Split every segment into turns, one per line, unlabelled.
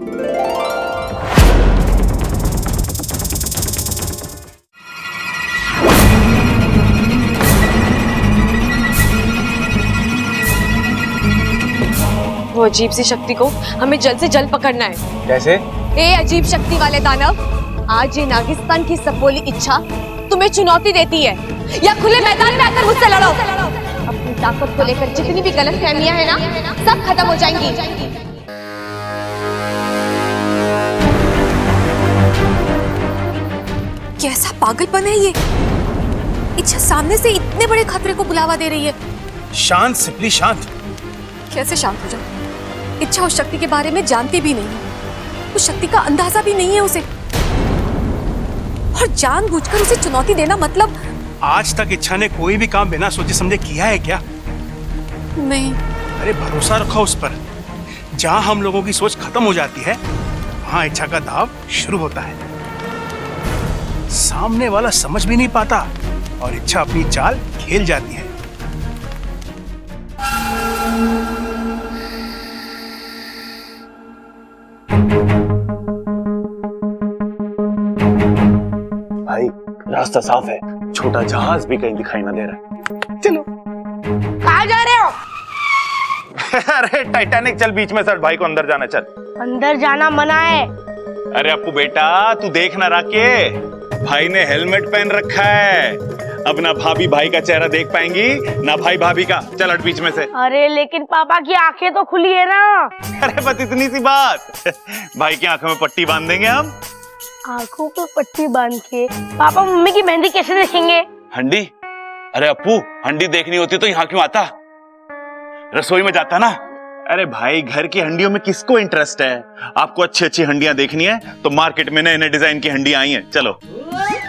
वो अजीब सी शक्ति को हमें जल्द से जल्द पकड़ना है।
कैसे?
ए अजीब शक्ति वाले दानव, आज ये नागिस्तान की सपोली इच्छा तुम्हें चुनौती देती है, या खुले मैदान में आकर मुझसे लड़ो। अपनी ताकत को लेकर जितनी भी गलतफहमियां हैं ना, सब खत्म हो जाएंगी। कैसा पागलपन है ये? इच्छा सामने से इतने बड़े खतरे को बुलावा दे रही है।
शांत सिपली शांत।
कैसे शांत हो जाऊं? इच्छा उस शक्ति के बारे में जानती भी नहीं है, उस शक्ति का अंदाजा भी नहीं है उसे, और जानबूझकर उसे चुनौती देना मतलब।
आज तक इच्छा ने कोई भी काम बिना सोचे समझे किया है क्या?
नहीं।
अरे भरोसा रखो उस पर। जहां हम लोगों की सोच खत्म हो जाती है, वहां इच्छा का दाव शुरू होता है। सामने वाला समझ भी नहीं पाता और इच्छा अपनी चाल खेल जाती है। भाई रास्ता साफ है, छोटा जहाज भी कहीं दिखाई ना दे रहा है। चलो।
कहाँ जा रहे हो?
अरे टाइटैनिक चल, बीच में सर भाई को अंदर जाना, चल।
अंदर जाना मना है।
अरे अप्पू बेटा तू देख ना राके, भाई ने हेलमेट पहन रखा है, अब ना भाभी भाई का चेहरा देख पाएंगी ना भाई भाभी का। चल हट बीच में से।
अरे लेकिन पापा की आंखें तो खुली है ना।
अरे बस इतनी सी बात, भाई की आंखों में पट्टी बांध देंगे हम।
आंखों पे पट्टी बांध के पापा मम्मी की मेहंदी कैसे देखेंगे?
हंडी? अरे अप्पू हंडी देखनी होती तो यहाँ क्यों आता, रसोई में जाता ना। अरे भाई घर की हंडियों में किसको इंटरेस्ट है? आपको अच्छी अच्छी हंडियां देखनी है तो मार्केट में नए नए डिजाइन की हंडियां आई हैं, चलो।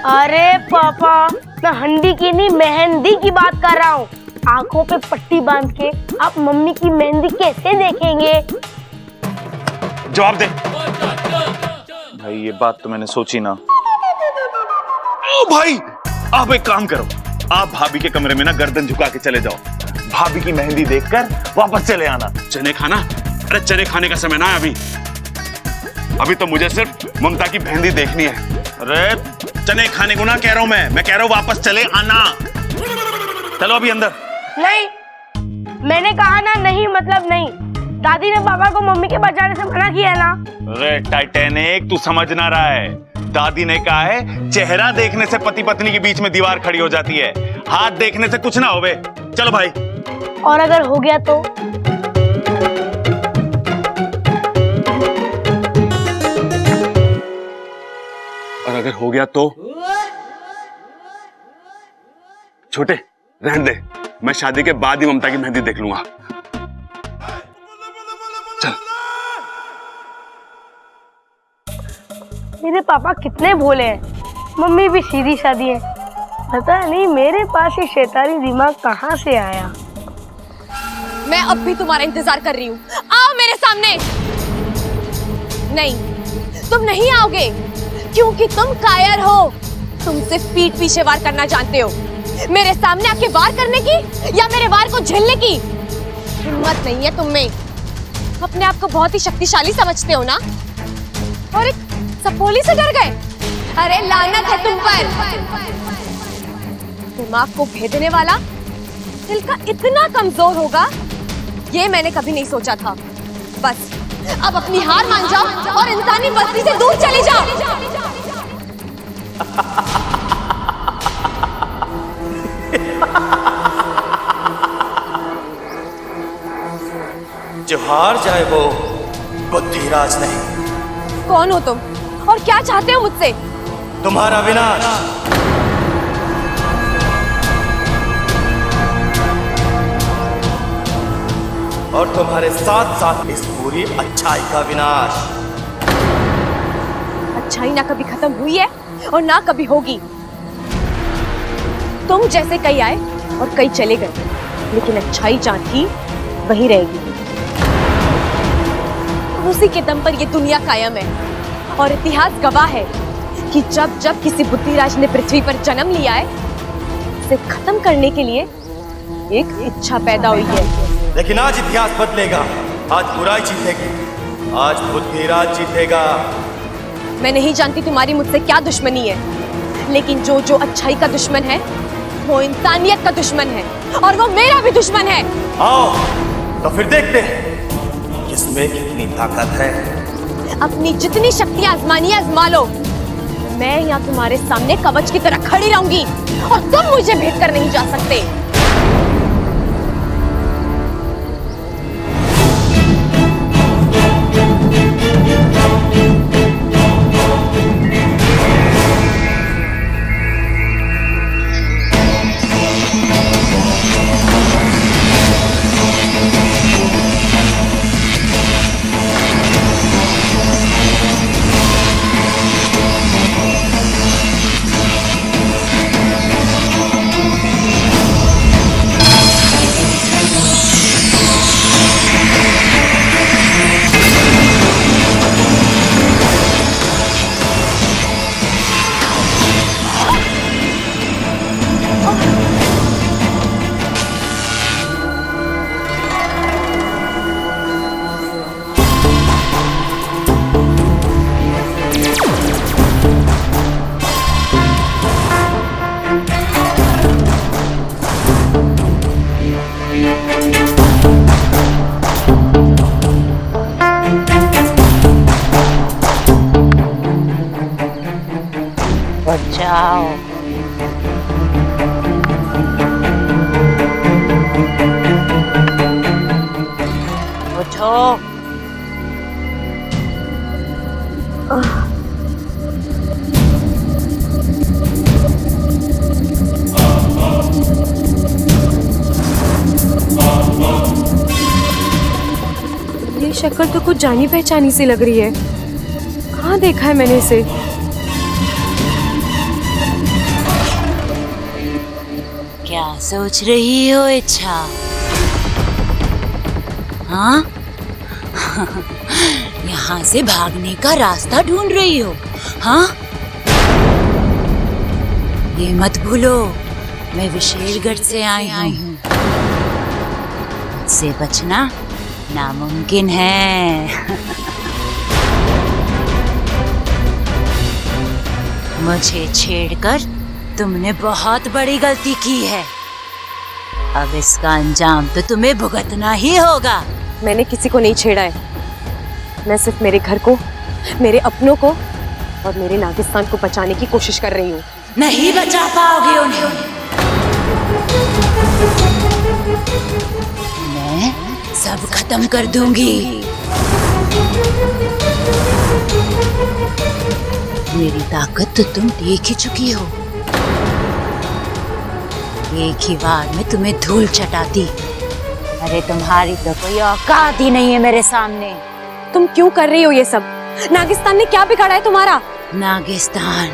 अरे पापा मैं हंडी की नहीं मेहंदी की बात कर रहा हूँ। आंखों पे पट्टी बांध के आप मम्मी की मेहंदी कैसे देखेंगे?
जवाब दे भाई, ये बात तो मैंने सोची ना। ओ भाई आप एक काम करो, आप भाभी के कमरे में ना गर्दन झुका के चले जाओ, भाभी की मेहंदी देखकर वापस चले आना। चने खाना? अरे चने खाने का समय ना है अभी तो मुझे सिर्फ ममता की मेहंदी देखनी है। अरे चने खाने को ना कह रहा हूं मैं कह रहा हूं वापस चले आना। चलो अभी अंदर।
नहीं, मैंने कहा ना नहीं मतलब नहीं। दादी ने पापा को मम्मी के पास जाने से मना किया ना।
अरे टाइटैनिक तू समझ ना रहा है, दादी ने कहा है चेहरा देखने से पति पत्नी के बीच में दीवार खड़ी हो जाती है, हाथ देखने से कुछ ना होवे। चलो भाई।
और अगर हो गया तो?
और अगर हो गया तो? छोटे रहने दे, मैं शादी के बाद ही ममता की मेहंदी देख लूंगा। चल।
मेरे पापा कितने भोले हैं, मम्मी भी सीधी सादी है। पता नहीं मेरे पास ये शैतानी दिमाग कहाँ से आया।
मैं अब भी तुम्हारा इंतजार कर रही हूँ, आओ मेरे सामने। नहीं, तुम नहीं आओगे क्योंकि तुम कायर हो। तुम सिर्फ पीठ पीछे वार करना जानते हो। मेरे सामने आके वार करने की या मेरे वार को झेलने की हिम्मत नहीं है तुम में। अपने आप को बहुत ही शक्तिशाली समझते हो ना, और एक सपोली से डर गए। अरे लानत है तुम पर। दिमाग को भेदने वाला दिल का इतना कमजोर होगा ये मैंने कभी नहीं सोचा था। बस अब अपनी हार मान जाओ और इंसानी बस्ती से दूर चले जाओ।
जो हार जाए वो बुद्धिराज नहीं।
कौन हो तुम और क्या चाहते हो मुझसे?
तुम्हारा विनाश। और तुम्हारे साथ साथ इस पूरी अच्छाई का विनाश।
अच्छाई ना कभी खत्म हुई है और ना कभी होगी। तुम जैसे कई आए और कई चले गए, लेकिन अच्छाई जहाँ थी वही रहेगी। उसी के दम पर ये दुनिया कायम है और इतिहास गवाह है कि जब जब किसी बुद्धिराज ने पृथ्वी पर जन्म लिया है, इसे खत्म करने के लिए एक इच्छा पैदा हुई है।
लेकिन आज इतिहास बदलेगा, आज बुराई जीतेगी। आज बुद्धिराज जीतेगा।
मैं नहीं जानती तुम्हारी मुझसे क्या दुश्मनी है, लेकिन जो जो अच्छाई का दुश्मन है वो इंसानियत का दुश्मन है, और वो मेरा भी दुश्मन है।
आओ तो फिर देखते हैं किसमें कितनी ताकत है।
अपनी जितनी शक्ति आजमानी है आजमा लो। मैं यहाँ तुम्हारे सामने कवच की तरह खड़ी रहूंगी और तुम मुझे भेद कर नहीं जा सकते।
बचाओ। उठो।
ये शक्ल तो कुछ जानी पहचानी सी लग रही है। कहाँ देखा है मैंने इसे?
क्या सोच रही हो इच्छा? हाँ? यहाँ से भागने का रास्ता ढूंढ रही हो? हाँ? ये मत भूलो, मैं विशेषगढ़ से आई हूँ। से बचना नामुमकिन है। मुझे छेड़कर तुमने बहुत बड़ी गलती की है। अब इसका अंजाम तो तुम्हें भुगतना ही होगा।
मैंने किसी को नहीं छेड़ा है। मैं सिर्फ मेरे घर को, मेरे अपनों को और मेरे नागिस्तान को बचाने की कोशिश कर रही हूँ।
नहीं बचा पाओगे उन्हें। मैं सब खत्म कर दूंगी। मेरी ताकत तो तुम देख ही चुकी हो। एक ही बार में तुम्हें धूल चटाती। अरे तुम्हारी तो कोई औकात ही नहीं है मेरे सामने।
तुम क्यों कर रही हो ये सब? नागिस्तान ने क्या बिगाड़ा है तुम्हारा?
नागिस्तान,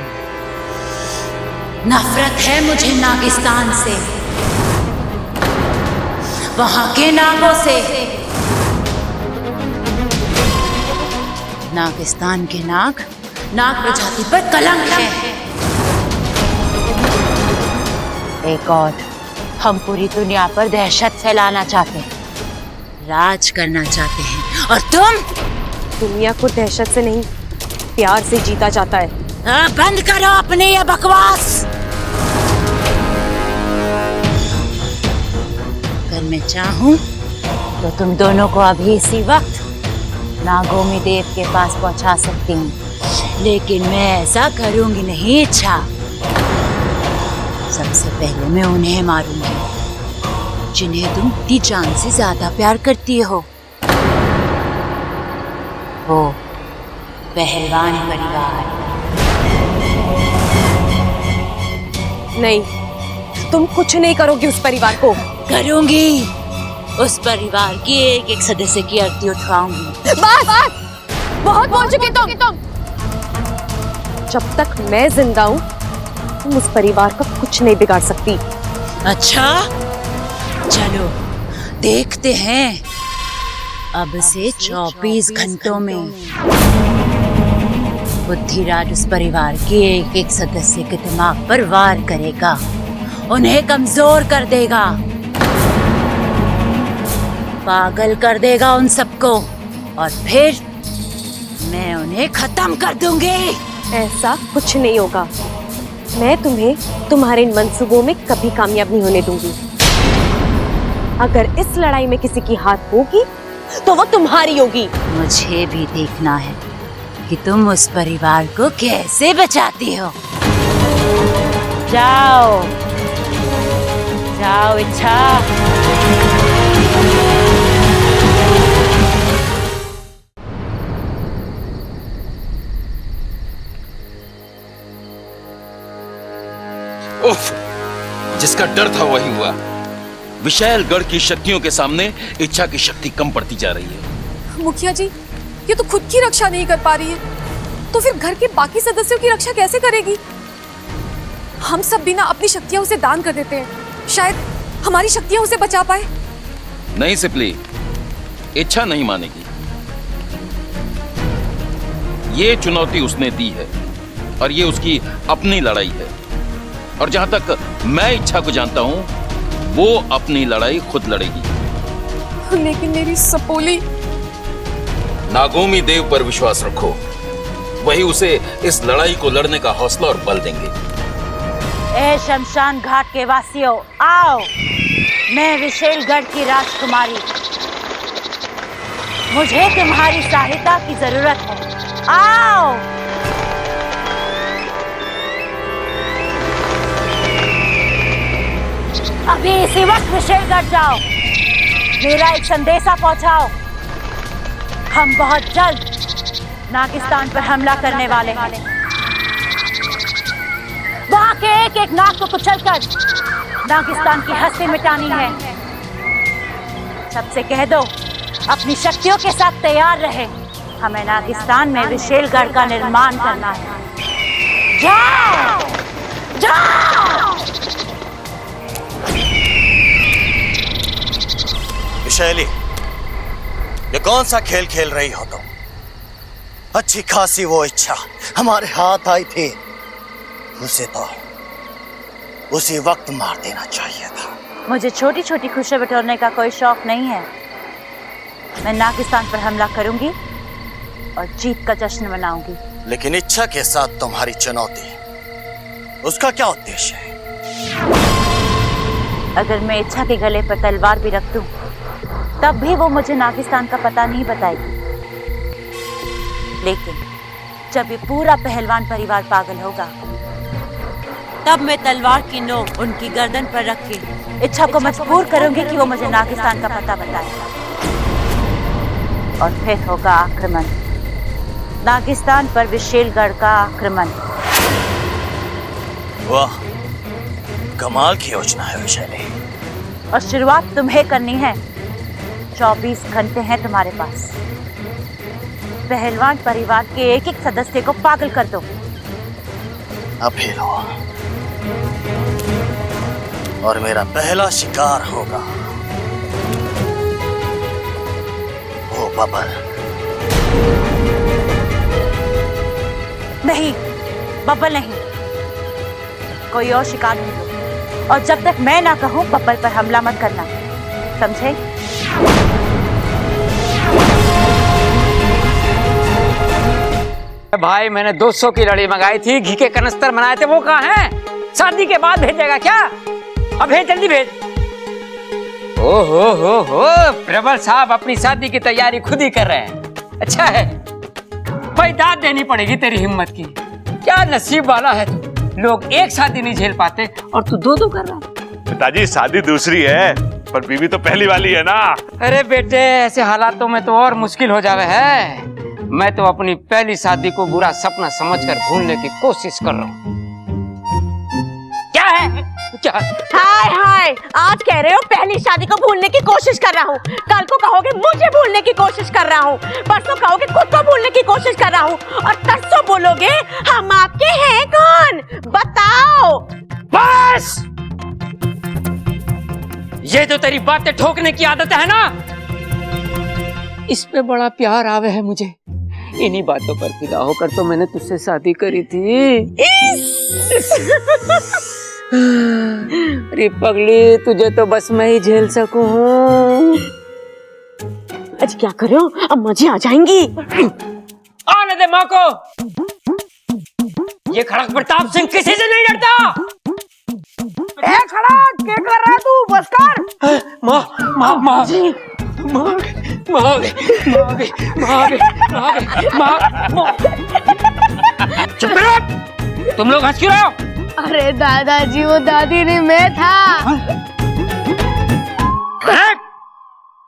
नफरत है मुझे नागिस्तान से, वहां के नागों से। नागिस्तान के नाग प्रजाति पर कलंक है। एक और, हम पूरी दुनिया पर दहशत फैलाना चाहते हैं, राज करना चाहते हैं, और तुम?
दुनिया को दहशत से नहीं, प्यार से जीता जाता है।
बंद करो अपने ये बकवास। अगर मैं चाहूं तो तुम दोनों को अभी इसी वक्त नागोमी देव के पास पहुंचा सकती हूँ, लेकिन मैं ऐसा करूंगी नहीं इच्छा। सबसे पहले मैं उन्हें मारूंगी जिन्हें तुम इतनी जान से ज्यादा प्यार करती हो। वो पहलवान परिवार।
नहीं, तुम कुछ नहीं करोगी उस परिवार को।
करूंगी। उस परिवार की एक एक सदस्य की आरती उठवाऊंगी।
बस बहुत बोल चुके तुम। जब तक मैं जिंदा हूँ तुम उस परिवार का कुछ नहीं बिगाड़ सकती।
अच्छा, चलो देखते हैं। अब से 24 घंटों में बुद्धिराज उस परिवार के एक एक सदस्य के दिमाग पर वार करेगा, उन्हें कमजोर कर देगा, पागल कर देगा उन सबको, और फिर मैं उन्हें खत्म कर दूंगी।
ऐसा कुछ नहीं होगा। मैं तुम्हें तुम्हारे इन मंसूबों में कभी कामयाब नहीं होने दूंगी। अगर इस लड़ाई में किसी की हाथ होगी तो वो तुम्हारी होगी।
मुझे भी देखना है कि तुम उस परिवार को कैसे बचाती हो। जाओ जाओ इच्छा।
उफ, जिसका डर था वही हुआ। विशालगढ़ की शक्तियों के सामने इच्छा की शक्ति कम पड़ती जा रही है।
मुखिया जी, ये तो खुद की रक्षा नहीं कर पा रही है, तो फिर घर के बाकी सदस्यों की रक्षा कैसे करेगी? हम सब बिना अपनी शक्तियां उसे दान कर देते हैं, शायद हमारी शक्तियां उसे बचा पाए।
नहीं सिपली, इच्छा नहीं मानेगी। ये चुनौती उसने दी है और ये उसकी अपनी लड़ाई है। और जहां तक मैं इच्छा को जानता हूं, वो अपनी लड़ाई खुद लड़ेगी।
लेकिन मेरी सपोली।
नागोमी देव पर विश्वास रखो, वही उसे इस लड़ाई को लड़ने का हौसला और बल देंगे।
ए शमशान घाट के वासियों, आओ। मैं विशालगढ़ की राजकुमारी, मुझे तुम्हारी सहायता की जरूरत है। आओ। अभी इसी वक्त विशालगढ़ जाओ, मेरा एक संदेशा पहुंचाओ। हम बहुत जल्द नागिस्तान पर हमला करने वाले हैं। वहां के एक एक नाग को कुचलकर नागिस्तान की हस्ती मिटानी है। सबसे कह दो अपनी शक्तियों के साथ तैयार रहे। हमें नागिस्तान में विशालगढ़ का निर्माण करना है। जाओ जाओ।
विशाली, ये कौन सा खेल खेल रही हो तुम? अच्छी खासी वो इच्छा हमारे हाथ आई थी, उसे तो उसी वक्त मार देना चाहिए था।
मुझे छोटी छोटी खुशियां बटोरने का कोई शौक नहीं है। मैं नागिस्तान पर हमला करूंगी और जीत का जश्न मनाऊंगी।
लेकिन इच्छा के साथ तुम्हारी चुनौती, उसका क्या उद्देश्य है?
अगर मैं इच्छा के गले पर तलवार भी रख दूं, तब भी वो मुझे नागिस्तान का पता नहीं बताएगी। लेकिन जब ये पूरा पहलवान परिवार पागल होगा, तब मैं तलवार की नोक उनकी गर्दन पर रख के इच्छा को मजबूर करूंगी कि वो मुझे नागिस्तान का पता बताए। और फिर होगा आक्रमण, नागिस्तान पर विशालगढ़ का आक्रमण।
वाह, कमाल की योजना है विशाली।
और शुरुआत तुम्हें करनी है। 24 घंटे हैं तुम्हारे पास। पहलवान परिवार के एक एक सदस्य को पागल कर दो।
अब खेलो और मेरा पहला शिकार होगा वो बबल।
नहीं, बब्बल नहीं, कोई और शिकार ढूंढो। और जब तक मैं ना कहूं, बब्बल पर हमला मत करना, समझे?
भाई मैंने 200 की लड़ी मंगाई थी, घी के कनस्तर बनाए थे, वो कहाँ हैं? शादी के बाद भेजेगा क्या? अब भेज, जल्दी भेज। हो प्रबल साहब अपनी शादी की तैयारी खुद ही कर रहे हैं। अच्छा है भाई, दाद देनी पड़ेगी तेरी हिम्मत की। क्या नसीब वाला है तू, लोग एक शादी नहीं झेल पाते और तू दो दो कर रहा।
पिताजी शादी दूसरी है, पर बीवी तो पहली वाली है ना।
अरे बेटे, ऐसे हालातों में तो और मुश्किल हो जावे है। मैं तो अपनी पहली शादी को बुरा सपना समझकर भूलने की कोशिश कर रहा हूँ। क्या है? क्या?
हाय हाय, आज कह रहे हो पहली शादी को भूलने की कोशिश कर रहा हूँ, कल को कहोगे मुझे भूलने की कोशिश कर रहा हूँ, परसों कहोगे खुद को भूलने की कोशिश कर रहा हूँ, और तरसों बोलोगे हम आपके हैं कौन, बताओ।
बस, ये जो तेरी बातें ठोकने की आदत है ना, इस पे बड़ा प्यार आवे है मुझे। इन्हीं बातों पर फिदा होकर तो मैंने तुझसे शादी करी थी। अरे पगली, तुझे तो बस मैं ही झेल सकूं।
आज क्या करो, अम्मा जी आ जाएंगी।
आ दे माँ को। ये खड़क प्रताप सिंह किसी से नहीं डरता।
ए खड़क, क्या कर रहा है तू? बस कर।
माँ माँ माँ माँ माँ चुप रहो। तुम लोग हंस क्यों रहे हो?
अरे दादाजी, वो दादी नहीं, मैं था।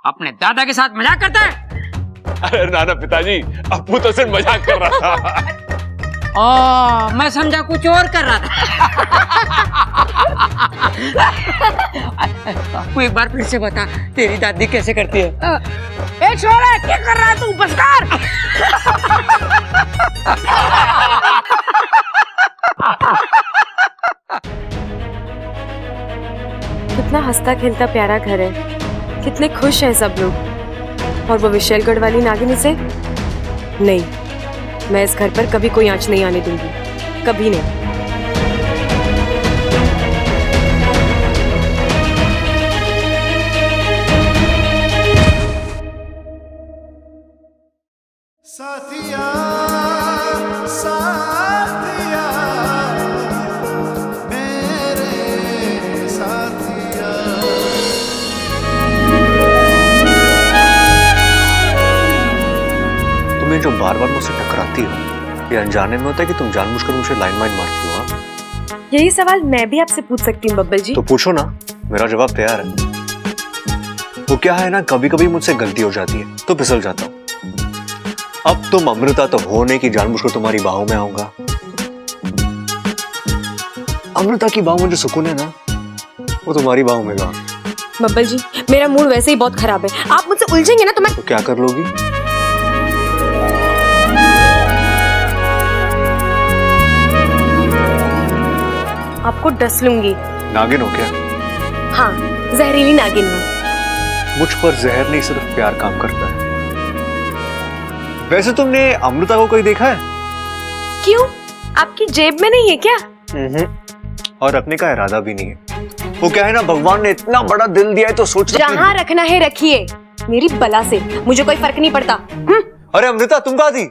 अपने दादा के साथ मजाक करता है?
अरे नाना पिताजी, अप्पू तो सिर्फ मजाक कर रहा था।
मैं समझा कुछ और कर रहा था। आपको एक बार फिर से बता, तेरी दादी कैसे करती है?
ए छोरे, क्या कर रहा है तू? बस कर।
कितना हंसता खेलता प्यारा घर है, कितने खुश हैं सब लोग। और वो विशेलगढ़ वाली नागिनी से नहीं, मैं इस घर पर कभी कोई आंच नहीं आने दूंगी, कभी नहीं।
साथिया साथिया मेरे साथिया।
तुम्हें जो बार बार मुझसे टकराती हो, ये अनजाने में होता है कि तुम जानबूझकर मुझे लाइन माइन मारती हो? हाँ?
यही सवाल मैं भी आपसे पूछ सकती हूँ बब्बल जी।
तो पूछो ना, मेरा जवाब तैयार है। वो क्या है ना, कभी कभी मुझसे गलती हो जाती है तो फिसल जाता हूँ। अब तुम अमृता तो हो नहीं कि जानबूझकर तुम्हारी बाहों में आऊंगा। अमृता की बाहों में जो सुकून है ना, वो तुम्हारी बाहों में कहाँ।
बब्बल जी, मेरा मूड वैसे ही बहुत खराब है, आप मुझसे उलझेंगे ना तो मैं
तो क्या कर लोगी?
आपको डस लूंगी।
नागिन हो क्या?
हाँ, जहरीली नागिन हूँ।
मुझ पर जहर नहीं, सिर्फ प्यार काम करता है। वैसे तुमने अमृता को कोई देखा है?
क्यों, आपकी जेब में नहीं है क्या?
और रखने का इरादा भी नहीं है। वो क्या है ना, भगवान ने इतना बड़ा दिल दिया है तो सोच
जहाँ रखना है रखिए, मेरी बला से मुझे कोई फर्क नहीं पड़ता।
अरे अमृता, तुम कहाँ थी?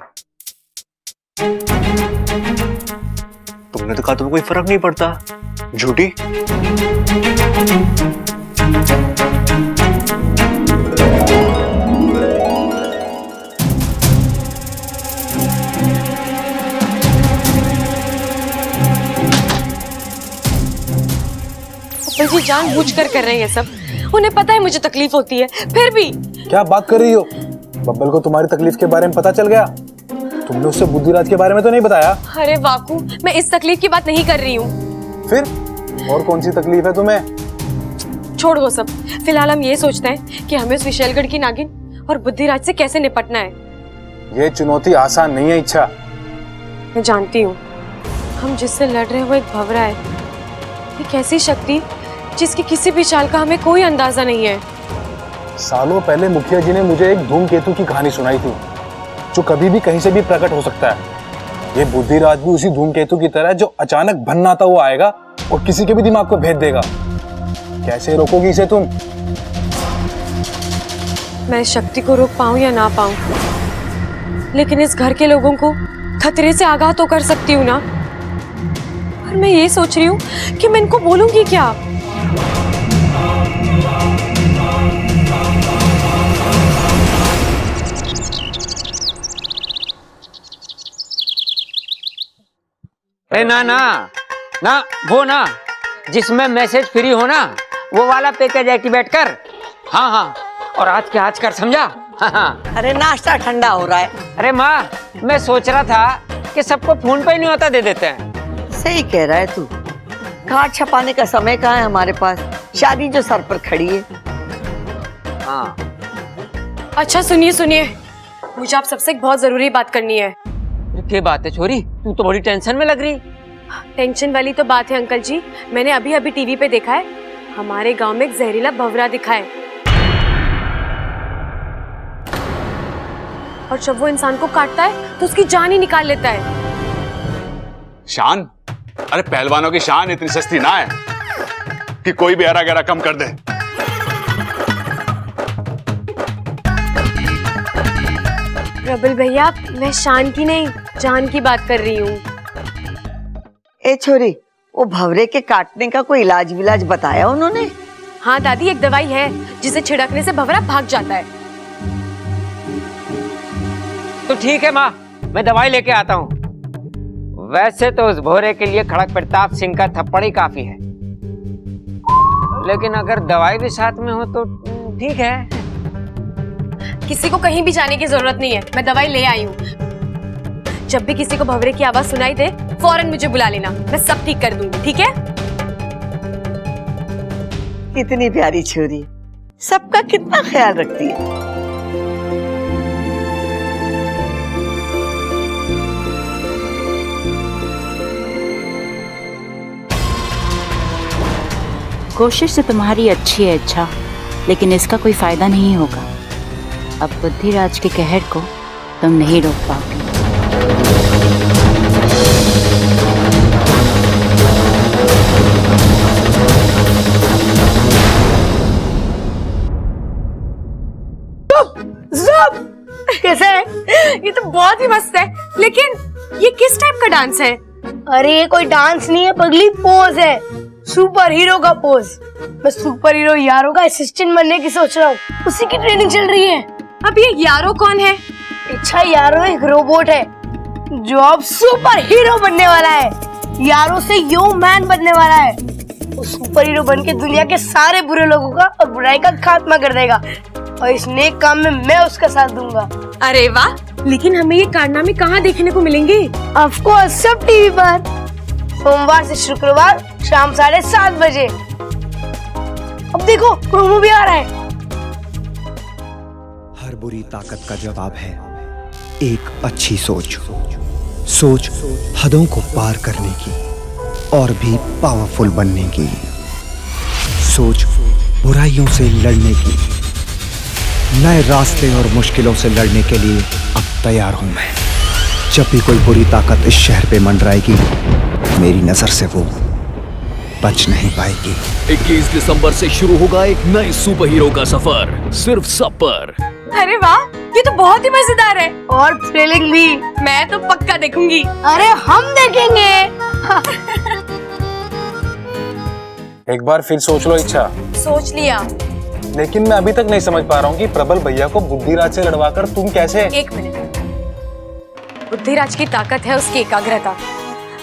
तुमने तो कहा तुम्हें कोई फर्क नहीं पड़ता, झूठी।
जी जानबूझकर कर रहे हैं सब, उन्हें पता है मुझे तकलीफ होती है, फिर भी।
क्या बात कर रही हो? बब्बल को तुम्हारी तकलीफ के बारे में पता चल गया? तुमने उससे बुद्धिराज के बारे में तो नहीं बताया?
अरे वाकू, मैं इस तकलीफ की बात नहीं कर रही हूँ।
फिर और कौन सी तकलीफ है तुम्हें?
छोड़ वो सब, फिलहाल हम ये सोचते हैं कि हमें उस विशेलगढ़ की नागिन और बुद्धिराज से कैसे निपटना है।
ये चुनौती आसान नहीं है इच्छा।
मैं जानती हूँ, हम जिससे लड़ रहे हैं वो एक भंवरा है, एक ऐसी शक्ति जिसकी किसी भी चाल का हमें कोई अंदाजा नहीं है।
सालों पहले मुखिया जी ने मुझे एक धूमकेतु की कहानी सुनाई थी, जो कभी भी कहीं से भी प्रकट हो सकता है। ये बुद्धिराज भी उसी धूमकेतु की तरह, जो अचानक भन्नाता हुआ आएगा और किसी के भी दिमाग को भेद देगा। कैसे रोकोगी इसे तुम?
मैं इस शक्ति को रोक पाऊं या ना पाऊं, लेकिन इस घर के लोगों को खतरे से आगाह तो कर सकती हूँ ना। और मैं ये सोच रही हूँ कि मैं इनको बोलूंगी क्या।
ना ना ना, वो ना जिसमें मैसेज फ्री हो ना, वो वाला पैकेज एक्टिवेट कर। हाँ हाँ, और आज के आज कर, समझा? हाँ।
अरे नाश्ता ठंडा हो रहा है।
अरे माँ, मैं सोच रहा था कि सबको फोन पे ही नहीं होता दे देते हैं।
सही कह रहा है तू, कार्ड छपाने का समय कहाँ है हमारे पास, शादी जो सर पर खड़ी है।
हाँ।
अच्छा सुनिए सुनिए, मुझे आप सबसे एक बहुत जरूरी बात करनी है।
क्या बात है छोरी, तू तो बड़ी टेंशन में लग रही।
टेंशन वाली तो बात है अंकल जी, मैंने अभी अभी टीवी पे देखा है, हमारे गांव में एक जहरीला भंवरा दिखा है, और जब वो इंसान को काटता है तो उसकी जान ही निकाल लेता है।
शान? अरे पहलवानों की शान इतनी सस्ती ना है कि कोई भी हरा गहरा कम कर दे।
प्रबल भैया, मैं शान की नहीं, जान की बात कर रही हूँ।
ए छोरी, वो भवरे के काटने का कोई इलाज विलाज बताया उन्होंने?
हाँ दादी, एक दवाई है जिसे छिड़कने से भंवरा भाग जाता है।
तो ठीक है माँ, मैं दवाई लेके आता हूँ। वैसे तो उस भोरे के लिए खड़क प्रताप सिंह का थप्पड़ ही काफी है, लेकिन अगर दवाई भी साथ में हो तो ठीक है।
किसी को कहीं भी जाने की जरूरत नहीं है, मैं दवाई ले आई हूँ। जब भी किसी को भंवरे की आवाज सुनाई दे, फौरन मुझे बुला लेना, मैं सब ठीक कर दूंगी, ठीक है?
कितनी प्यारी छोरी, सबका कितना ख्याल रखती है।
कोशिश तो तुम्हारी अच्छी है अच्छा, लेकिन इसका कोई फायदा नहीं होगा। अब बुद्धिराज के कहर को तुम नहीं रोक पाओगे।
कैसा है?
ये तो बहुत ही मस्त है, लेकिन ये किस टाइप का डांस है?
अरे ये कोई डांस नहीं है पगली, पोज है, सुपर हीरो का पोज। मैं सुपर हीरो यारो का असिस्टेंट बनने की सोच रहा हूँ, उसी की ट्रेनिंग चल रही है।
अब ये यारो कौन है?
अच्छा, यारो एक रोबोट है जो अब सुपर हीरो बनने वाला है। यारो से यो मैन बनने वाला है। वो सुपर हीरो बन के दुनिया के सारे बुरे लोगों का और बुराई का खात्मा कर देगा, और इस नेक काम में मैं उसका साथ दूंगा।
अरे वाह, लेकिन हमें ये कारनामे कहाँ देखने को मिलेंगे?
ऑफ कोर्स सब टीवी पर, सोमवार से शुक्रवार शाम 7:30 बजे। अब देखो प्रोमो भी आ रहा है।
हर बुरी ताकत का जवाब है एक अच्छी सोच। सोच हदों को पार करने की और भी पावरफुल बनने की। सोच बुराइयों से लड़ने की। नए रास्ते और मुश्किलों से लड़ने के लिए अब तैयार हूं मैं। जब भी कोई बुरी ताकत इस शहर पे मंडराएगी, मेरी नजर से वो बच नहीं पाएगी।
21 दिसंबर से शुरू होगा एक नए सुपर हीरो का सफर, सिर्फ सब पर।
अरे वाह, ये तो बहुत ही मजेदार है
और थ्रिलिंग भी।
मैं तो पक्का देखूंगी।
अरे हम देखेंगे।
एक बार फिर सोच लो इच्छा।
सोच लिया।
लेकिन मैं अभी तक नहीं समझ पा रहा हूँ कि प्रबल भैया को बुद्धिराज से लड़वाकर तुम कैसे।
एक मिनट, बुद्धिराज की ताकत है उसकी एकाग्रता।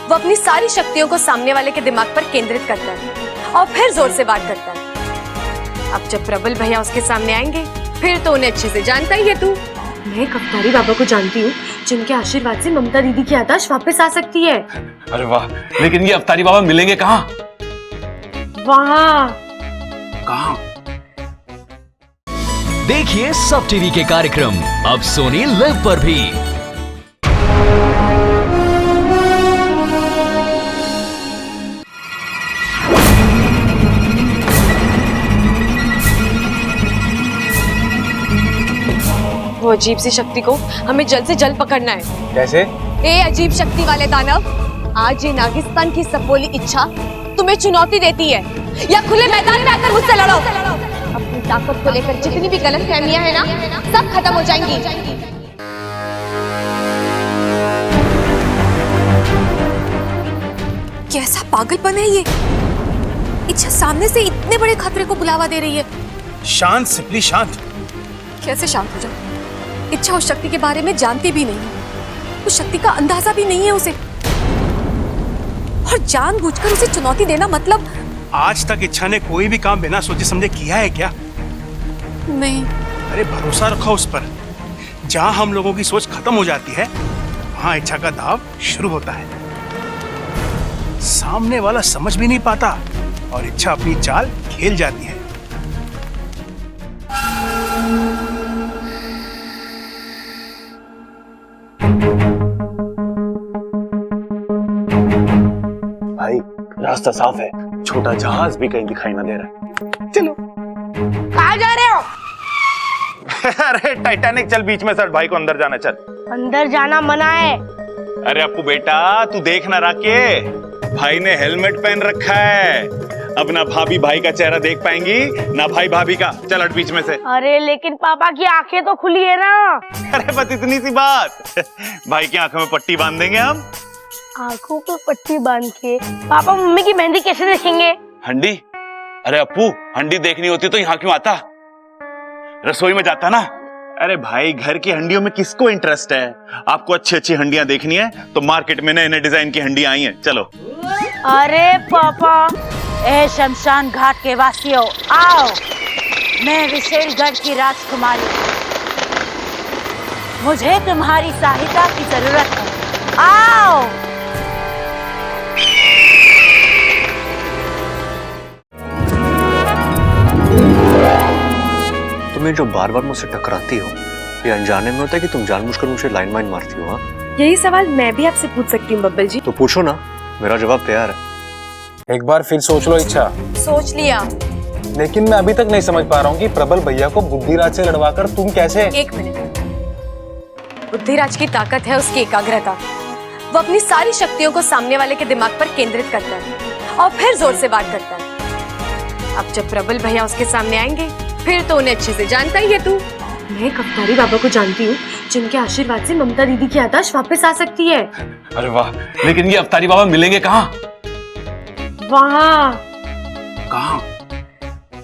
वो अपनी सारी शक्तियों को सामने वाले के दिमाग पर केंद्रित करता है और फिर जोर से वार करता है। अब जब प्रबल भैया उसके सामने आएंगे, फिर तो उन्हें अच्छे से जानता ही है तू। मैं कफ्तारी बाबा को जानती हूँ, जिनके आशीर्वाद से ममता दीदी की याददाश्त वापस आ सकती है।
अरे वाह, लेकिन ये अफ्तारी बाबा मिलेंगे कहाँ?
वहाँ।
कहाँ?
देखिए सब टीवी के कार्यक्रम अब सोनी लिव पर भी।
वो अजीब सी शक्ति को हमें जल्द से जल्द पकड़ना है।
कैसे?
ए अजीब शक्ति वाले दानव, आज ये नागिस्तान की सबोली इच्छा तुम्हें चुनौती देती है, या खुले मैदान में आकर मुझसे लड़ो। अपनी ताकत को लेकर जितनी भी गलतफहमियां हैं ना, सब खत्म हो जाएंगी।
कैसा पागलपन है ये? इच्छा सामने से इतने बड़े खतरे को बुलावा दे रही है।
शांत सिपली शांत।
कैसे शांत हो जाऊं? इच्छा उस शक्ति के बारे में जानती भी नहीं है, उस शक्ति का अंदाजा भी नहीं है उसे, और जानबूझकर उसे चुनौती देना मतलब।
आज तक इच्छा ने कोई भी काम बिना सोचे समझे किया है क्या?
नहीं।
अरे भरोसा रखो उस पर। जहां हम लोगों की सोच खत्म हो जाती है, वहां इच्छा का दाव शुरू होता है। सामने वाला समझ भी नहीं पाता और इच्छा अपनी चाल खेल जाती है।
भाई रास्ता साफ है, छोटा जहाज भी कहीं दिखाई ना दे रहा है। चलो।
कहाँ जा रहे हो?
अरे टाइटैनिक, चल बीच में सर, भाई को अंदर जाना, चल।
अंदर जाना मना है।
अरे अपू बेटा, तू देख ना राके, भाई ने हेलमेट पहन रखा है। अब ना भाभी भाई का चेहरा देख पाएंगी ना भाई भाभी का। चल हट बीच में से।
अरे लेकिन पापा की आंखें तो खुली है ना।
अरे बस इतनी सी बात। भाई की आंखों में पट्टी बांध देंगे हम।
आंखों पे पट्टी बांध के पापा मम्मी की मेहंदी कैसे देखेंगे?
हंडी? अरे अप्पू, हंडी देखनी होती तो यहाँ क्यों आता, रसोई में जाता ना। अरे भाई, घर की हंडियों में किसको इंटरेस्ट है? आपको अच्छी अच्छी हंडियां देखनी है तो मार्केट में नए नए डिजाइन की हंडियां आई हैं, चलो।
अरे पापा, ए शमशान घाट के वासियों, आओ। मैं विशेषगढ़ की राजकुमारी, मुझे तुम्हारी सहायता की जरूरत है, आओ।
तुम्हें जो बार बार मुझसे टकराती हो, ये अनजाने में होता है कि तुम जानबूझकर मुझे लाइन माइन मारती हो? हाँ,
यही सवाल मैं भी आपसे पूछ सकती हूँ बब्बल जी।
तो पूछो ना, मेरा जवाब तैयार है।
एक बार फिर सोच लो इच्छा।
सोच लिया।
लेकिन मैं अभी तक नहीं समझ पा रहा हूँ कि प्रबल भैया को बुद्धिराज से लड़वाकर तुम कैसे।
एक मिनट, बुद्धिराज की ताकत है उसकी एकाग्रता। वो अपनी सारी शक्तियों को सामने वाले के दिमाग पर केंद्रित करता है और फिर जोर से वार करता है। अब जब प्रबल भैया उसके सामने आएंगे फिर तो उन्हें अच्छे से जानता ही है तू।
मैं कफ्तारी बाबा को जानती हूँ, जिनके आशीर्वाद से ममता दीदी की याददाश्त वापस आ सकती है।
अरे वाह, लेकिन ये अफ्तारी बाबा मिलेंगे कहाँ?
वहाँ।
कहाँ?